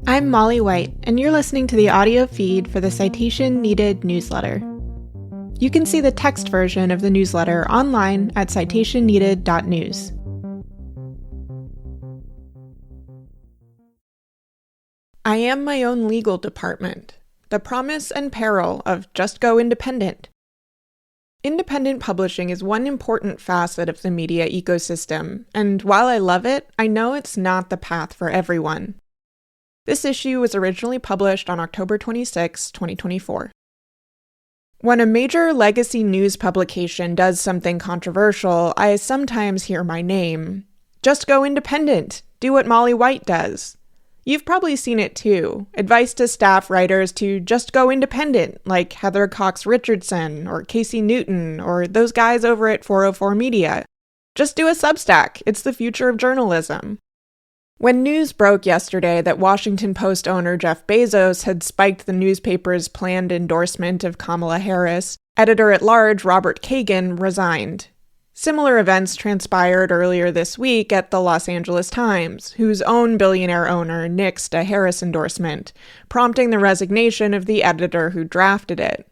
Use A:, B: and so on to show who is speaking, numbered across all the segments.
A: I'm Molly White, and you're listening to the audio feed for the Citation Needed newsletter. You can see the text version of the newsletter online at citationneeded.news. I am my own legal department. The promise and peril of just go independent. Independent publishing is one important facet of the media ecosystem, and while I love it, I know it's not the path for everyone. This issue was originally published on October 26, 2024. When a major legacy news publication does something controversial, I sometimes hear my name. Just go independent. Do what Molly White does. You've probably seen it too. Advice to staff writers to just go independent, like Heather Cox Richardson or Casey Newton or those guys over at 404 Media. Just do a Substack. It's the future of journalism. When news broke yesterday that Washington Post owner Jeff Bezos had spiked the newspaper's planned endorsement of Kamala Harris, editor-at-large Robert Kagan resigned. Similar events transpired earlier this week at the Los Angeles Times, whose own billionaire owner nixed a Harris endorsement, prompting the resignation of the editor who drafted it.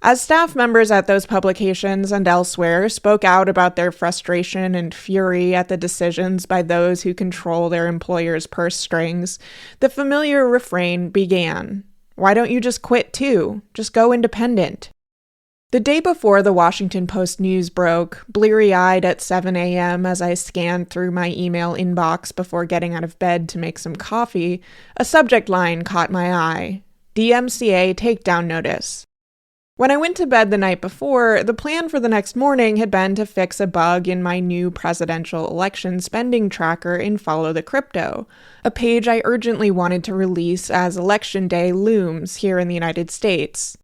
A: As staff members at those publications and elsewhere spoke out about their frustration and fury at the decisions by those who control their employers' purse strings, the familiar refrain began. Why don't you just quit too? Just go independent. The day before the Washington Post news broke, bleary-eyed at 7 a.m. as I scanned through my email inbox before getting out of bed to make some coffee, a subject line caught my eye. DMCA takedown notice. When I went to bed the night before, the plan for the next morning had been to fix a bug in my new presidential election spending tracker in Follow the Crypto, a page I urgently wanted to release as Election Day looms here in the United States.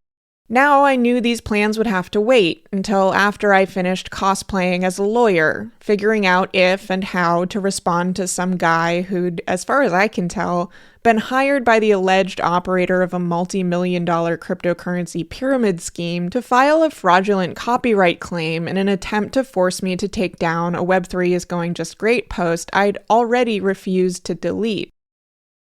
A: Now I knew these plans would have to wait until after I finished cosplaying as a lawyer, figuring out if and how to respond to some guy who'd, as far as I can tell, been hired by the alleged operator of a multi-million-dollar cryptocurrency pyramid scheme to file a fraudulent copyright claim in an attempt to force me to take down a Web3 is going just great post I'd already refused to delete.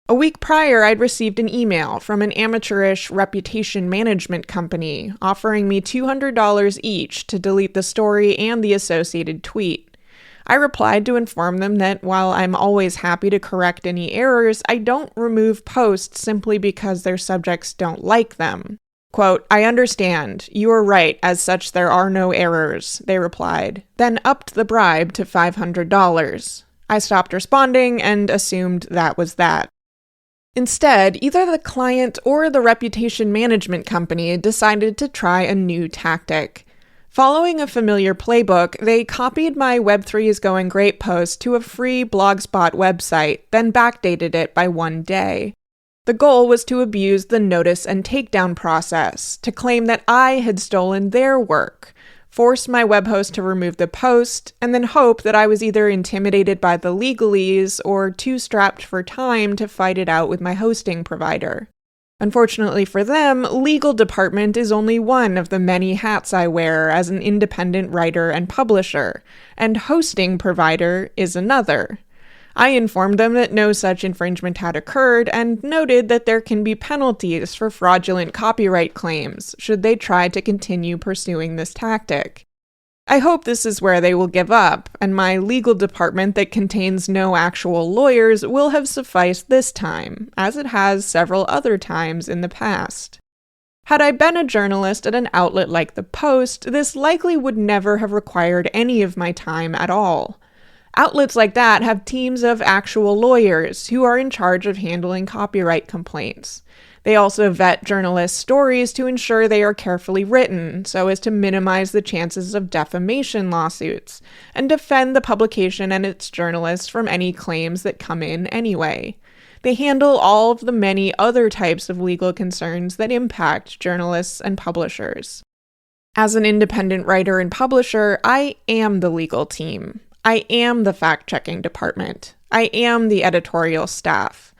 A: A week prior, I'd received an email from an amateurish reputation management company offering me $200 each to delete the story and the associated tweet. I replied to inform them that while I'm always happy to correct any errors, I don't remove posts simply because their subjects don't like them. Quote, I understand. You are right. As such, there are no errors, they replied, then upped the bribe to $500. I stopped responding and assumed that was that. Instead, either the client or the reputation management company decided to try a new tactic. Following a familiar playbook, they copied my Web3 is going great post to a free Blogspot website, then backdated it by 1 day. The goal was to abuse the notice and takedown process, to claim that I had stolen their work, force my web host to remove the post, and then hope that I was either intimidated by the legalese or too strapped for time to fight it out with my hosting provider. Unfortunately for them, legal department is only one of the many hats I wear as an independent writer and publisher, and hosting provider is another. I informed them that no such infringement had occurred and noted that there can be penalties for fraudulent copyright claims should they try to continue pursuing this tactic. I hope this is where they will give up, and my legal department that contains no actual lawyers will have sufficed this time, as it has several other times in the past. Had I been a journalist at an outlet like The Post, this likely would never have required any of my time at all. Outlets like that have teams of actual lawyers who are in charge of handling copyright complaints. They also vet journalists' stories to ensure they are carefully written so as to minimize the chances of defamation lawsuits and defend the publication and its journalists from any claims that come in anyway. They handle all of the many other types of legal concerns that impact journalists and publishers. As an independent writer and publisher, I am the legal team. I am the fact-checking department. I am the editorial staff.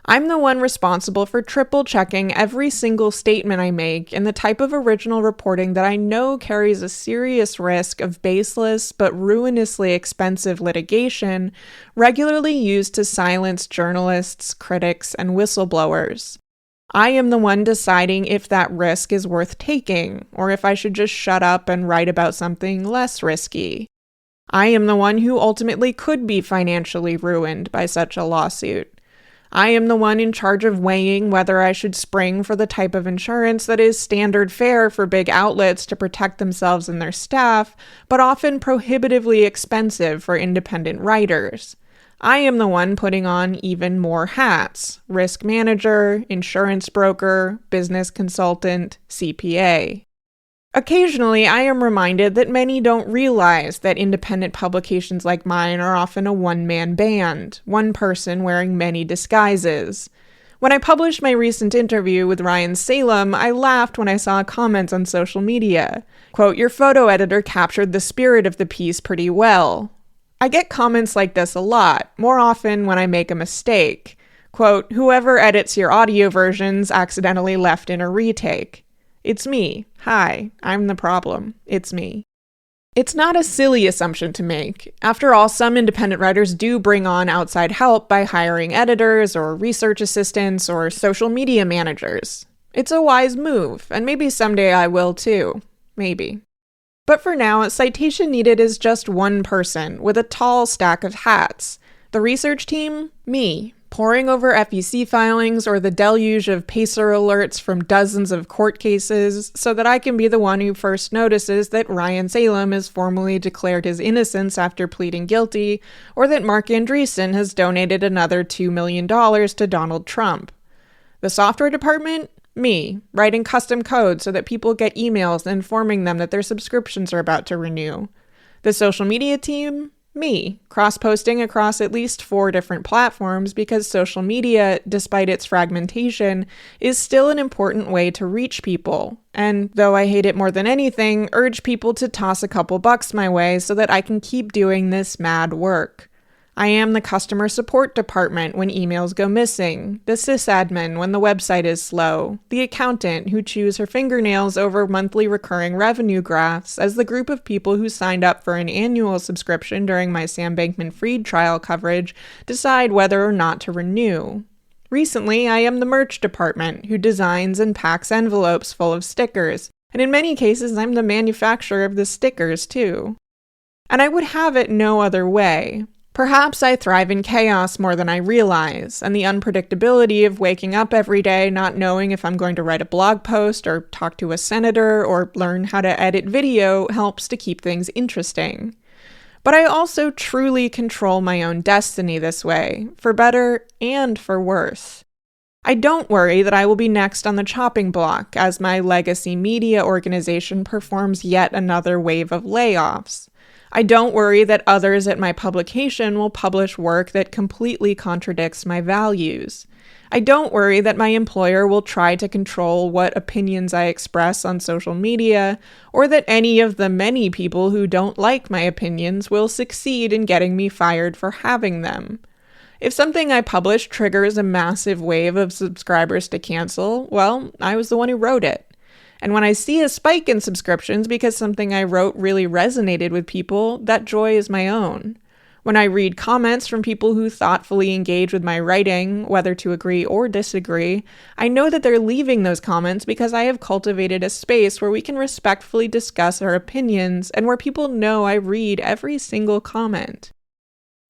A: I'm the one responsible for triple checking every single statement I make and the type of original reporting that I know carries a serious risk of baseless but ruinously expensive litigation regularly used to silence journalists, critics, and whistleblowers. I am the one deciding if that risk is worth taking, or if I should just shut up and write about something less risky. I am the one who ultimately could be financially ruined by such a lawsuit. I am the one in charge of weighing whether I should spring for the type of insurance that is standard fare for big outlets to protect themselves and their staff, but often prohibitively expensive for independent writers. I am the one putting on even more hats: risk manager, insurance broker, business consultant, CPA. Occasionally, I am reminded that many don't realize that independent publications like mine are often a one-man band, one person wearing many disguises. When I published my recent interview with Ryan Salem, I laughed when I saw comments on social media. Quote, "Your photo editor captured the spirit of the piece pretty well." I get comments like this a lot, more often when I make a mistake. Quote, "Whoever edits your audio versions accidentally left in a retake." It's me. Hi, I'm the problem. It's me. It's not a silly assumption to make. After all, some independent writers do bring on outside help by hiring editors or research assistants or social media managers. It's a wise move, and maybe someday I will too. Maybe. But for now, Citation Needed is just one person with a tall stack of hats. The research team? Me. Poring over FEC filings or the deluge of PACER alerts from dozens of court cases so that I can be the one who first notices that Ryan Salem has formally declared his innocence after pleading guilty, or that Mark Andreessen has donated another $2 million to Donald Trump. The software department? Me, writing custom code so that people get emails informing them that their subscriptions are about to renew. The social media team? Me, cross-posting across at least 4 different platforms because social media, despite its fragmentation, is still an important way to reach people. And though I hate it more than anything, urge people to toss a couple bucks my way so that I can keep doing this mad work. I am the customer support department when emails go missing, the sysadmin when the website is slow, the accountant who chews her fingernails over monthly recurring revenue graphs as the group of people who signed up for an annual subscription during my Sam Bankman-Fried trial coverage decide whether or not to renew. Recently, I am the merch department who designs and packs envelopes full of stickers, and in many cases I'm the manufacturer of the stickers too. And I would have it no other way. Perhaps I thrive in chaos more than I realize, and the unpredictability of waking up every day not knowing if I'm going to write a blog post or talk to a senator or learn how to edit video helps to keep things interesting. But I also truly control my own destiny this way, for better and for worse. I don't worry that I will be next on the chopping block as my legacy media organization performs yet another wave of layoffs. I don't worry that others at my publication will publish work that completely contradicts my values. I don't worry that my employer will try to control what opinions I express on social media, or that any of the many people who don't like my opinions will succeed in getting me fired for having them. If something I publish triggers a massive wave of subscribers to cancel, well, I was the one who wrote it. And when I see a spike in subscriptions because something I wrote really resonated with people, that joy is my own. When I read comments from people who thoughtfully engage with my writing, whether to agree or disagree, I know that they're leaving those comments because I have cultivated a space where we can respectfully discuss our opinions and where people know I read every single comment.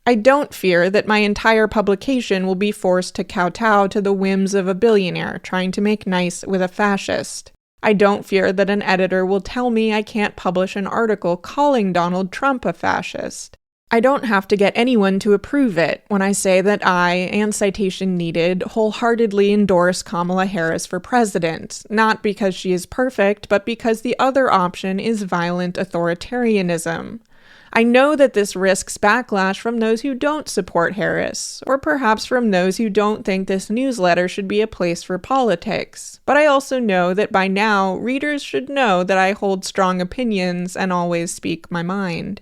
A: I don't fear that my entire publication will be forced to kowtow to the whims of a billionaire trying to make nice with a fascist. I don't fear that an editor will tell me I can't publish an article calling Donald Trump a fascist. I don't have to get anyone to approve it when I say that I, and Citation Needed, wholeheartedly endorse Kamala Harris for president, not because she is perfect, but because the other option is violent authoritarianism. I know that this risks backlash from those who don't support Harris, or perhaps from those who don't think this newsletter should be a place for politics. But I also know that by now, readers should know that I hold strong opinions and always speak my mind.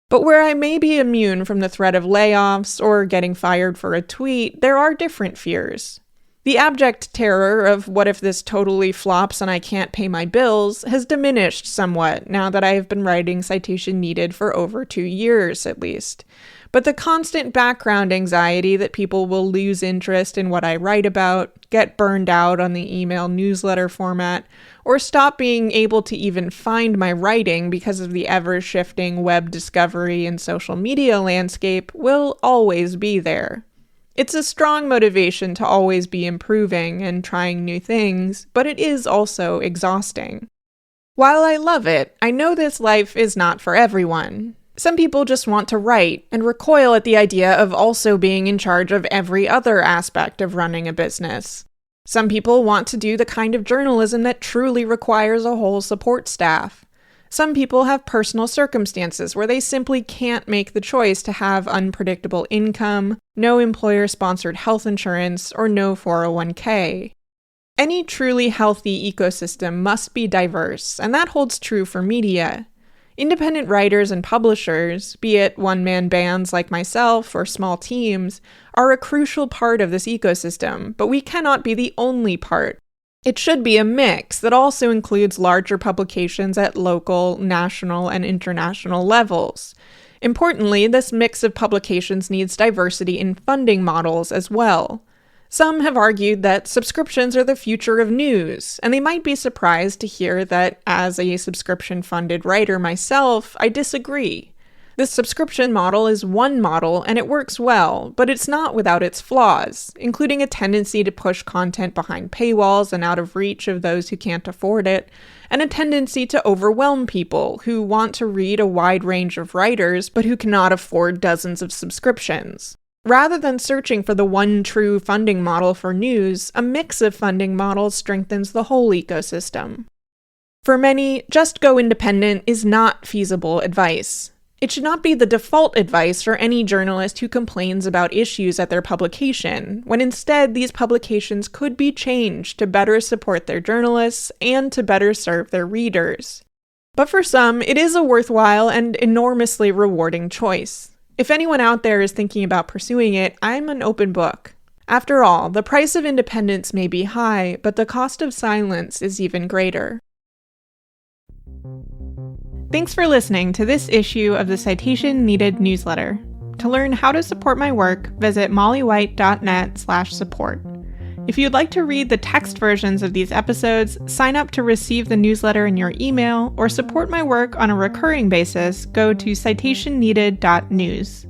A: But where I may be immune from the threat of layoffs or getting fired for a tweet, there are different fears. The abject terror of what if this totally flops and I can't pay my bills has diminished somewhat now that I have been writing Citation Needed for over 2 years at least. But the constant background anxiety that people will lose interest in what I write about, get burned out on the email newsletter format, or stop being able to even find my writing because of the ever-shifting web discovery and social media landscape will always be there. It's a strong motivation to always be improving and trying new things, but it is also exhausting. While I love it, I know this life is not for everyone. Some people just want to write and recoil at the idea of also being in charge of every other aspect of running a business. Some people want to do the kind of journalism that truly requires a whole support staff. Some people have personal circumstances where they simply can't make the choice to have unpredictable income, no employer-sponsored health insurance, or no 401k. Any truly healthy ecosystem must be diverse, and that holds true for media. Independent writers and publishers, be it one-man bands like myself or small teams, are a crucial part of this ecosystem, but we cannot be the only part. It should be a mix that also includes larger publications at local, national, and international levels. Importantly, this mix of publications needs diversity in funding models as well. Some have argued that subscriptions are the future of news, and they might be surprised to hear that, as a subscription-funded writer myself, I disagree. This subscription model is one model, and it works well, but it's not without its flaws, including a tendency to push content behind paywalls and out of reach of those who can't afford it, and a tendency to overwhelm people who want to read a wide range of writers but who cannot afford dozens of subscriptions. Rather than searching for the one true funding model for news, a mix of funding models strengthens the whole ecosystem. For many, just go independent is not feasible advice. It should not be the default advice for any journalist who complains about issues at their publication, when instead these publications could be changed to better support their journalists and to better serve their readers. But for some, it is a worthwhile and enormously rewarding choice. If anyone out there is thinking about pursuing it, I'm an open book. After all, the price of independence may be high, but the cost of silence is even greater. Thanks for listening to this issue of the Citation Needed newsletter. To learn how to support my work, visit mollywhite.net/support. If you'd like to read the text versions of these episodes, sign up to receive the newsletter in your email, or support my work on a recurring basis, go to citationneeded.news.